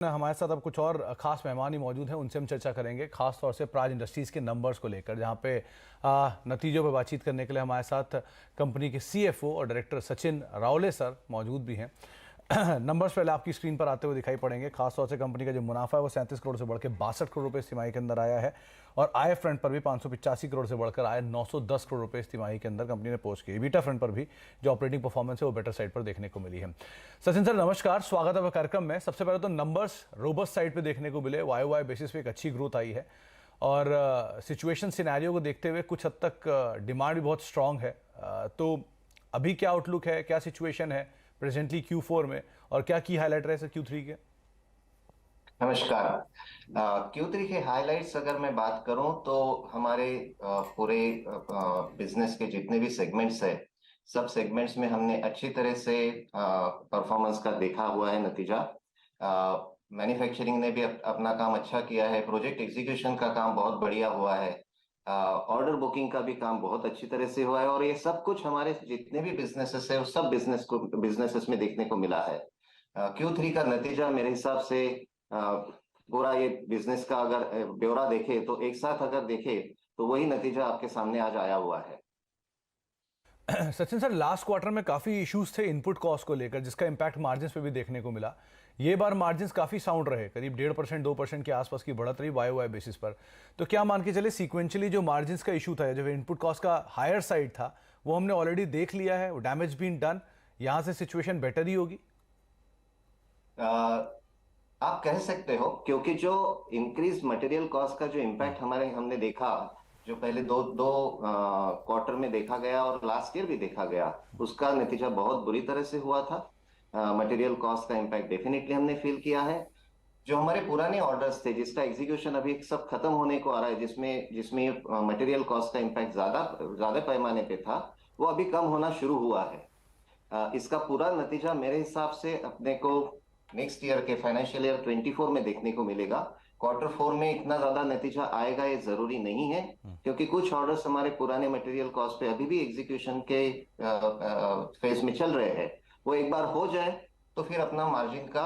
हमारे साथ अब कुछ और खास मेहमान ही मौजूद हैं, उनसे हम चर्चा करेंगे खास तौर से प्राज इंडस्ट्रीज़ के नंबर्स को लेकर, जहां पे नतीजों पर बातचीत करने के लिए हमारे साथ कंपनी के सीएफओ और डायरेक्टर सचिन रावले सर मौजूद भी हैं। नंबर्स पहले आपकी स्क्रीन पर आते हुए दिखाई पड़ेंगे। खासतौर से कंपनी का जो मुनाफा है वो 37 करोड़ से बढ़ के 62 करोड़ रुपए इस तिमाही के अंदर आया है, और आय फ्रंट पर भी 585 करोड़ से बढ़कर आय 910 करोड़ रुपए इस तिमाही के अंदर कंपनी ने पोस्ट की। ईबिटा फ्रंट पर भी जो ऑपरेटिंग परफॉर्मेंस है वो बेटर साइड पर देखने को मिली है। सचिन सर नमस्कार, स्वागत है कार्यक्रम में। सबसे पहले तो नंबर्स रोबस्ट साइड पर देखने को मिले, वाई बेसिस पे एक अच्छी ग्रोथ आई है, और सिचुएशन सिनेरियो को देखते हुए कुछ हद तक डिमांड भी बहुत स्ट्रांग है। तो अभी क्या आउटलुक है, क्या सिचुएशन है प्रेजेंटली Q4 में, और क्या की हाईलाइट रहे सर Q3 के? नमस्कार। Q3 के हाइलाइट्स अगर मैं बात करूं तो हमारे पूरे बिजनेस के जितने भी सेगमेंट्स है, सब सेगमेंट्स में हमने अच्छी तरह से परफॉर्मेंस का देखा हुआ है नतीजा। मैन्युफैक्चरिंग ने भी अपना काम अच्छा किया है, प्रोजेक्ट एग्जीक्यूशन का काम बहुत बढ़िया हुआ है, ऑर्डर बुकिंग का भी काम बहुत अच्छी तरह से हुआ है, और ये सब कुछ हमारे जितने भी बिजनेसेस है उस सब बिजनेसेस में देखने को मिला है। Q3 का नतीजा मेरे हिसाब से पूरा ये बिजनेस का अगर ब्यौरा देखे तो एक साथ अगर देखे तो वही नतीजा आपके सामने आज आया हुआ है। सचिन सर, लास्ट क्वार्टर में काफी इश्यूज थे इनपुट कॉस्ट को लेकर, जिसका इम्पैक्ट मार्जिन्स पे भी देखने को मिला। ये बार मार्जिन्स काफी साउंड रहे, करीब 1.5% 2% के आसपास की बढ़त रही वाई बेसिस पर। तो क्या मान के चले सीक्वेंशियली जो मार्जिन्स का इशू था, जो इनपुट कॉस्ट का हायर साइड था, वो हमने ऑलरेडी देख लिया है, डैमेज बीन डन, यहां से सिचुएशन बेटर ही होगी? आप कह सकते हो, क्योंकि जो इंक्रीज मटेरियल कॉस्ट का जो इम्पैक्ट हमारे हमने देखा, जो पहले दो दो क्वार्टर में देखा गया और लास्ट ईयर भी देखा गया, उसका नतीजा बहुत बुरी तरह से हुआ था। मटेरियल कॉस्ट का इम्पैक्ट डेफिनेटली हमने फील किया है। जो हमारे पुराने ऑर्डर्स थे जिसका एग्जीक्यूशन अभी सब खत्म होने को आ रहा है, जिसमें जिसमें मटेरियल कॉस्ट का इम्पैक्ट ज्यादा ज्यादा पैमाने पे था, वो अभी कम होना शुरू हुआ है। इसका पूरा नतीजा मेरे हिसाब से अपने को नेक्स्ट ईयर के फाइनेंशियल ईयर 24 में देखने को मिलेगा। Q4 में इतना ज्यादा नतीजा आएगा ये जरूरी नहीं है, क्योंकि कुछ ऑर्डर्स हमारे पुराने मटेरियल कॉस्ट पे अभी भी एग्जीक्यूशन के फेज में चल रहे हैं। वो एक बार हो जाए तो फिर अपना मार्जिन का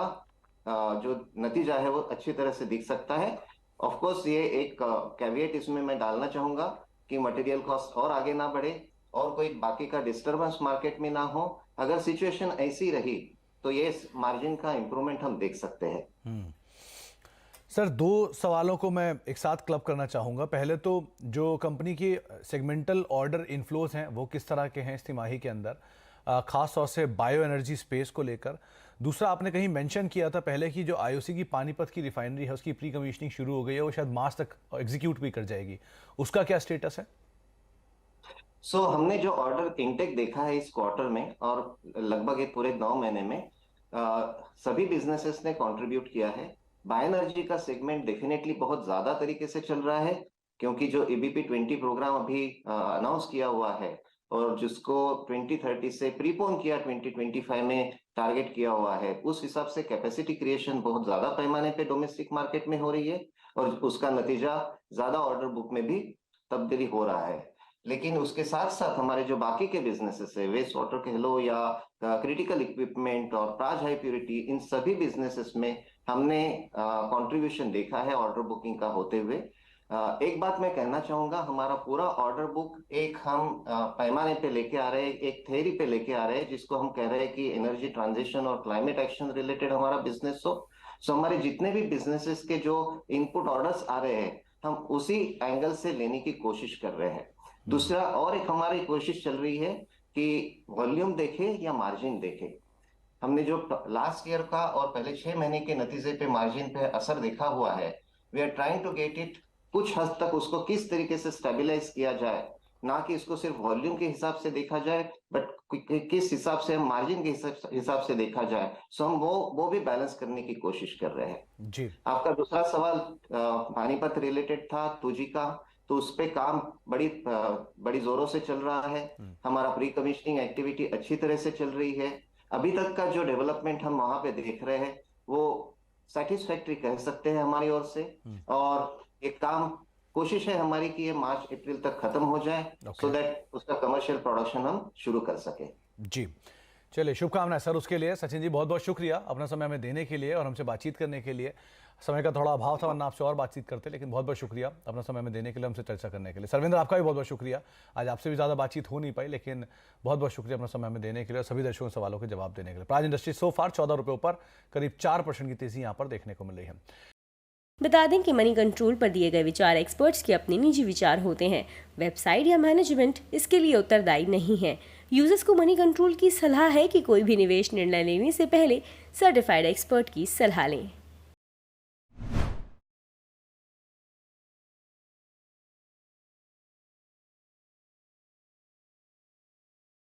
जो नतीजा है वो अच्छी तरह से दिख सकता है। ऑफ कोर्स ये एक कैविएट इसमें मैं डालना चाहूंगा कि मटेरियल कॉस्ट और आगे ना बढ़े और कोई बाकी का डिस्टरबेंस मार्केट में ना हो। अगर सिचुएशन ऐसी रही तो ये मार्जिन का इंप्रूवमेंट हम देख सकते हैं। सर, दो सवालों को मैं एक साथ क्लब करना चाहूँगा। पहले तो जो कंपनी की सेगमेंटल ऑर्डर इनफ्लोज हैं वो किस तरह के हैं इस तिमाही के अंदर, खास तौर से बायो एनर्जी स्पेस को लेकर। दूसरा, आपने कहीं मेंशन किया था पहले कि जो आईओसी की पानीपत की रिफाइनरी है उसकी प्री कमीशनिंग शुरू हो गई है, वो शायद मार्च तक एग्जीक्यूट भी कर जाएगी, उसका क्या स्टेटस है? हमने जो ऑर्डर इनटेक देखा है इस क्वार्टर में और लगभग एक पूरे 9 महीने में, सभी बिजनेसेस ने कंट्रीब्यूट किया है। बायो एनर्जी का सेगमेंट डेफिनेटली बहुत ज्यादा तरीके से चल रहा है, क्योंकि जो ईबीपी 20 प्रोग्राम अभी अनाउंस किया हुआ है और जिसको 2030 से प्रीपोन किया 2025 में टारगेट किया हुआ है, उस हिसाब से कैपेसिटी क्रिएशन बहुत ज्यादा पैमाने पे डोमेस्टिक मार्केट में हो रही है, और उसका नतीजा ज्यादा ऑर्डर बुक में भी तब्दीली हो रहा है। लेकिन उसके साथ साथ हमारे जो बाकी के बिजनेसेस है, वेस्ट वाटर कह लो या क्रिटिकल इक्विपमेंट और प्राज हाई प्योरिटी, इन सभी बिजनेसेस में हमने कंट्रीब्यूशन देखा है ऑर्डर बुकिंग का होते हुए। एक बात मैं कहना चाहूंगा, हमारा पूरा ऑर्डर बुक एक हम पैमाने पे लेके आ रहे हैं, एक थ्योरी पे लेके आ रहे हैं, जिसको हम कह रहे हैं कि एनर्जी ट्रांजिशन और क्लाइमेट एक्शन रिलेटेड हमारा बिजनेस हो। सो हमारे जितने भी बिजनेसेस के जो इनपुट ऑर्डर्स आ रहे हैं, हम उसी एंगल से लेने की कोशिश कर रहे हैं। दूसरा और एक हमारी कोशिश चल रही है कि वॉल्यूम देखे या मार्जिन देखे। हमने जो लास्ट ईयर का और पहले 6 महीने के नतीजे पे मार्जिन पे असर देखा हुआ है, we are trying to get it, कुछ हद तक उसको किस तरीके से स्टेबलाइज किया जाए, ना कि इसको सिर्फ वॉल्यूम के हिसाब से देखा जाए, बट किस हिसाब से मार्जिन के हिसाब से देखा जाए। सो हम वो भी बैलेंस करने की कोशिश कर रहे हैं। जी। आपका दूसरा सवाल पानीपत रिलेटेड था, टूजी का, तो उस पे काम बड़ी जोरों से चल रहा है। हमारा प्री कमीशनिंग एक्टिविटी अच्छी तरह से चल रही है। अभी तक का जो डेवलपमेंट हम वहां पे देख रहे हैं वो सेटिस्फैक्ट्री कह सकते हैं हमारी ओर से। और ये काम, कोशिश है हमारी कि ये मार्च अप्रैल तक खत्म हो जाए, सो ओके। दैट उसका कमर्शियल प्रोडक्शन हम शुरू कर सके। जी। चलिए, शुभकामनाएं सर उसके लिए। सचिन जी बहुत बहुत शुक्रिया अपना समय हमें देने के लिए और हमसे बातचीत करने के लिए। समय का थोड़ा अभाव था, वरना आपसे और बातचीत करते, लेकिन बहुत बहुत शुक्रिया अपना समय हमें देने के लिए, हमसे चर्चा करने के लिए। सर्वेंद्र, आपका भी बहुत बहुत शुक्रिया। आज आपसे भी ज़्यादा बातचीत हो नहीं पाई, लेकिन बहुत बहुत शुक्रिया अपना समय हमें देने के लिए और सभी दर्शकों के सवालों के जवाब देने के लिए। प्राज इंडस्ट्रीज सो फार 14 रुपये ऊपर, करीब 4% की तेजी यहाँ पर देखने को मिल रही है। बता दें कि मनी कंट्रोल पर दिए गए विचार एक्सपर्ट्स के अपने निजी विचार होते हैं। वेबसाइट या मैनेजमेंट इसके लिए उत्तरदायी नहीं है। यूजर्स को मनी कंट्रोल की सलाह है कि कोई भी निवेश निर्णय लेने से पहले सर्टिफाइड एक्सपर्ट की सलाह लें।